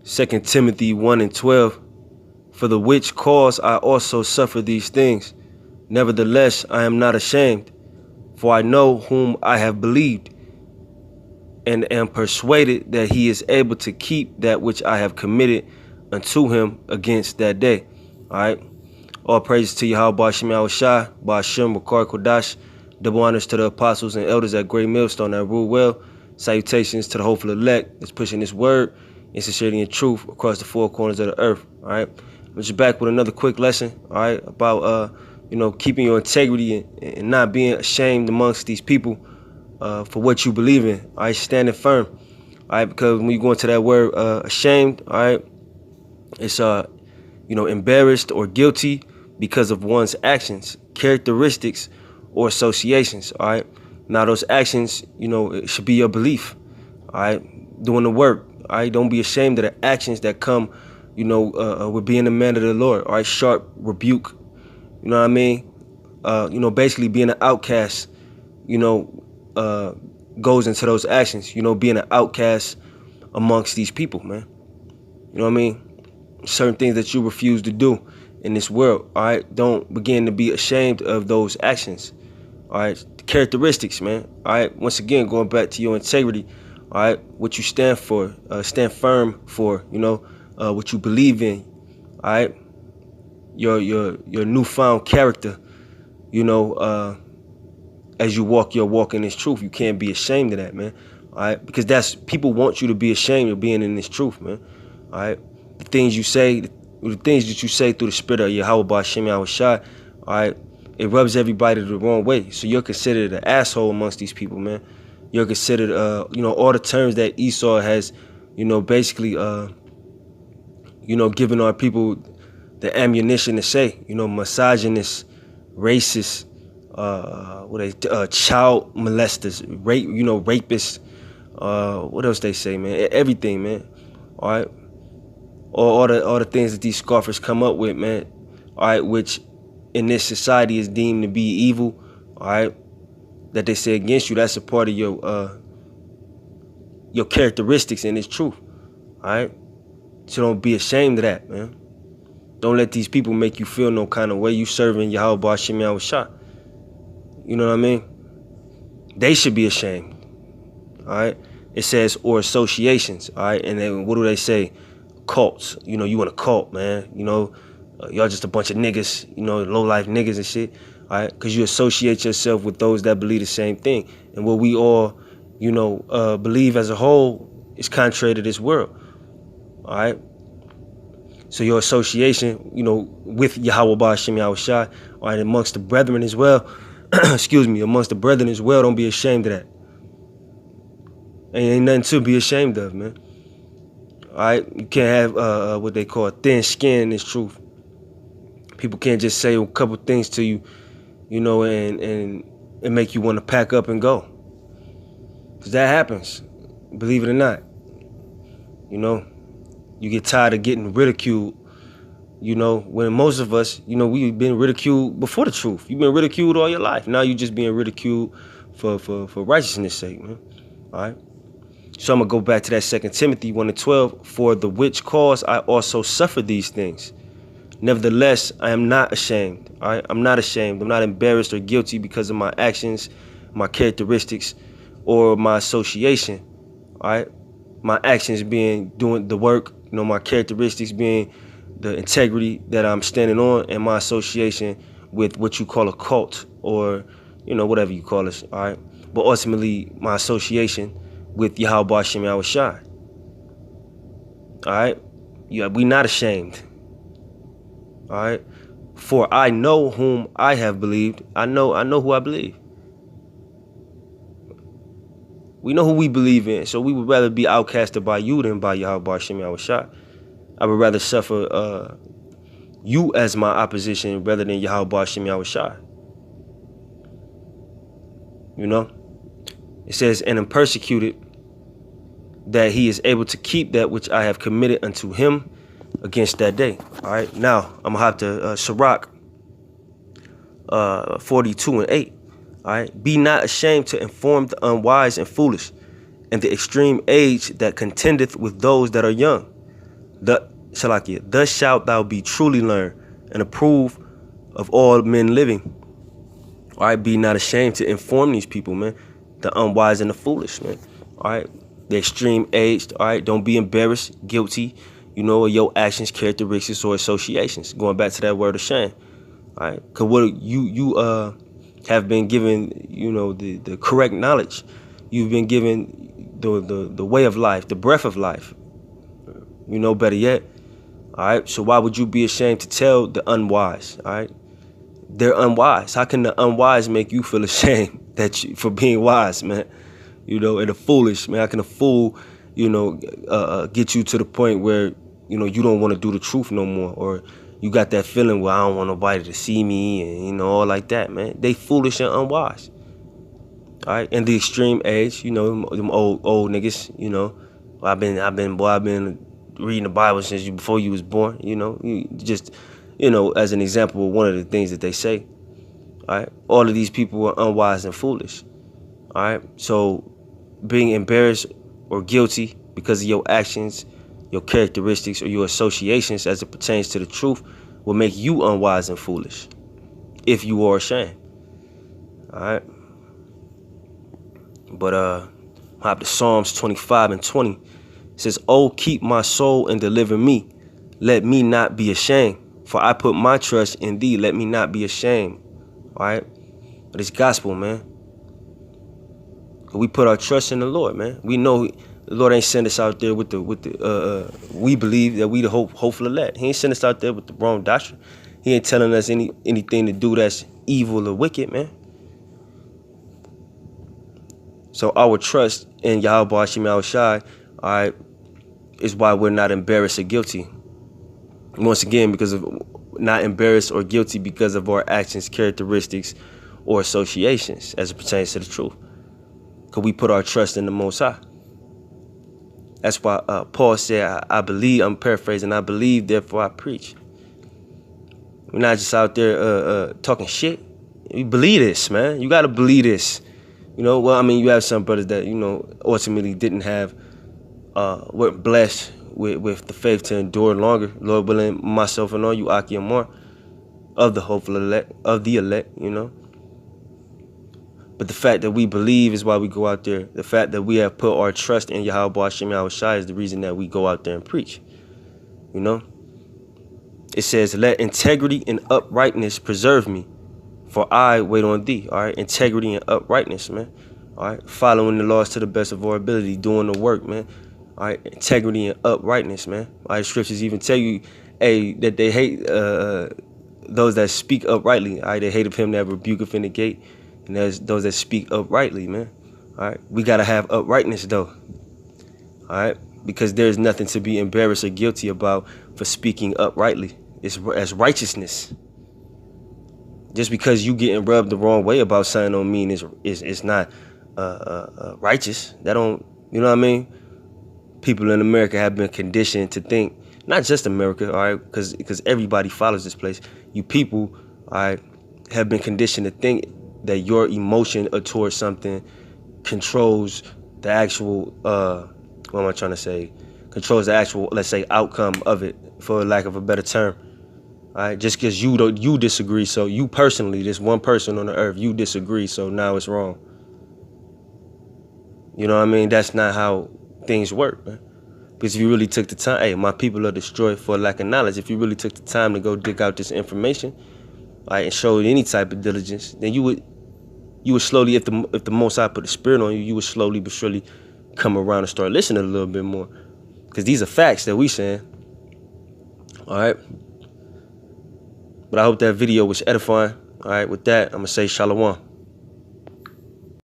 Second Timothy 1:12. For the which cause I also suffer these things. Nevertheless, I am not ashamed, for I know whom I have believed, and am persuaded that he is able to keep that which I have committed unto him against that day. All right. All praises to Yahweh Ba'Shem Yahushai, Ba'Shem Rakar Kodash. Double honors to the apostles and elders at Great Millstone that rule well. Salutations to the hopeful elect that's pushing this word in sincerity and truth across the four corners of the earth. All right. I'm just back with another quick lesson. All right. About keeping your integrity and not being ashamed amongst these people for what you believe in. All right. Standing firm. All right. Because when you go into that word ashamed, all right, it's embarrassed or guilty because of one's actions, characteristics, or associations. All right. Now those actions, it should be your belief. All right. Doing the work. All right. Don't be ashamed of the actions that come, with being a man of the Lord. All right. Sharp rebuke. You know what I mean? Basically being an outcast, goes into those actions. Being an outcast amongst these people, man. You know what I mean? Certain things that you refuse to do in this world. All right. Don't begin to be ashamed of those actions. All right. Characteristics, man. All right. Once again, going back to your integrity. All right. What you stand for. Stand firm for. What you believe in. All right. Your newfound character. As you walk your walk in this truth, you can't be ashamed of that, man. All right. Because that's people want you to be ashamed of being in this truth, man. All right. The things you say, the things that you say through the spirit of Yahweh Ba'Shem Yahushai, all right, it rubs everybody the wrong way. So you're considered an asshole amongst these people, man. You're considered, all the terms that Esau has, basically, giving our people the ammunition to say, misogynist, racist, child molesters, rapists, what else they say, man? Everything, man. All right. All the things that these scoffers come up with, man, all right, which in this society is deemed to be evil, all right, that they say against you, that's a part of your characteristics and it's truth, all right? So don't be ashamed of that, man. Don't let these people make you feel no kind of way. You serving Yahweh Ba'Shem Yahushai. You know what I mean? They should be ashamed, all right? It says, or associations, all right? And then what do they say? Cults. You in a cult, man. Y'all just a bunch of niggas, low life niggas and shit. All right, because you associate yourself with those that believe the same thing, and what we all, believe as a whole is contrary to this world. All right. So your association, with Yahweh Ba'Shem Yahushai, all right, amongst the brethren as well. Excuse me, amongst the brethren as well. Don't be ashamed of that. Ain't nothing to be ashamed of, man. All right, you can't have what they call thin skin in this truth. People can't just say a couple things to you, and make you want to pack up and go. Because that happens, believe it or not. You get tired of getting ridiculed, when most of us, we've been ridiculed before the truth. You've been ridiculed all your life. Now you're just being ridiculed for righteousness' sake, man. All right. So I'm going to go back to that 2 Timothy 1:12. For the which cause I also suffer these things. Nevertheless, I am not ashamed. All right? I'm not ashamed. I'm not embarrassed or guilty because of my actions, my characteristics, or my association. All right? My actions being doing the work, my characteristics being the integrity that I'm standing on, and my association with what you call a cult or, whatever you call it. All right? But ultimately, my association with Yahweh Ba'Shem Yahushai. All right? We not ashamed. All right? For I know whom I have believed. I know who I believe. We know who we believe in. So we would rather be outcasted by you than by Yahweh Ba'Shem Yahushai. I would rather suffer you as my opposition rather than Yahweh Ba'Shem Yahushai. It says, and am persecuted, that he is able to keep that which I have committed unto him against that day. All right. Now I'm gonna have to Sirach 42:8. All right. Be not ashamed to inform the unwise and foolish, and the extreme age that contendeth with those that are young. Thus shalt thou be truly learned and approve of all men living. All right, be not ashamed to inform these people, man, the unwise and the foolish, man. All right, the extreme aged. All right, don't be embarrassed, guilty, of your actions, characteristics, or associations. Going back to that word of shame. All right, because what you have been given, the correct knowledge. You've been given the way of life, the breath of life. Better yet. All right, so why would you be ashamed to tell the unwise? All right, they're unwise. How can the unwise make you feel ashamed for being wise, man? And the foolish, man. How can a fool, get you to the point where you don't want to do the truth no more, or you got that feeling where I don't want nobody to see me, and all like that, man. They foolish and unwise. All right, and the extreme age, them old niggas, I've been reading the Bible since before you was born, as an example of one of the things that they say. All right, all of these people are unwise and foolish. All right, so being embarrassed or guilty because of your actions, your characteristics, or your associations as it pertains to the truth will make you unwise and foolish if you are ashamed. All right, but hop to Psalms 25:20. It says, "Oh, keep my soul and deliver me. Let me not be ashamed. For I put my trust in thee. Let me not be ashamed." All right? But it's gospel, man. We put our trust in the Lord, man. We know the Lord ain't send us out there with we believe that we the hopeful elect. He ain't send us out there with the wrong doctrine. He ain't telling us anything to do that's evil or wicked, man. So our trust in Yahweh Hashem Yahushai, all right, is why we're not embarrassed or guilty. Once again, because of not embarrassed or guilty because of our actions, characteristics, or associations as it pertains to the truth. Because we put our trust in the Most High. That's why Paul said, I believe, I'm paraphrasing, I believe, therefore I preach. We're not just out there talking shit. You believe this, man. You got to believe this. You have some brothers that, ultimately didn't have, weren't blessed with the faith to endure longer. Lord willing, myself and all you, Aki and Mar, of the hopeful elect, of the elect, But the fact that we believe is why we go out there. The fact that we have put our trust in Yahweh Hashem Yahushai is the reason that we go out there and preach. It says, "Let integrity and uprightness preserve me, for I wait on thee." All right, integrity and uprightness, man. All right, following the laws to the best of our ability, doing the work, man. All right, integrity and uprightness, man. All right, scriptures even tell you, that they hate those that speak uprightly. All right, they hate of him that rebuketh in the gate, and there's those that speak uprightly, man. All right, we gotta have uprightness though. All right, because there's nothing to be embarrassed or guilty about for speaking uprightly. It's as righteousness. Just because you getting rubbed the wrong way about something don't mean it's not righteous. That don't, you know what I mean? People in America have been conditioned to think, not just America, all right, because everybody follows this place. You people, all right, have been conditioned to think that your emotion towards something controls the actual, what am I trying to say? Controls the actual, let's say, outcome of it, for lack of a better term. All right, just because you disagree, so you personally, this one person on the earth, you disagree, so now it's wrong. You know what I mean? That's not how things work, man. Because if you really took the time, hey, my people are destroyed for lack of knowledge. If you really took the time to go dig out this information, all right, and show any type of diligence, then you would slowly, if the Most High put a spirit on you, you would slowly but surely come around and start listening a little bit more. Because these are facts that we saying. All right. But I hope that video was edifying. All right, with that, I'm going to say shalom.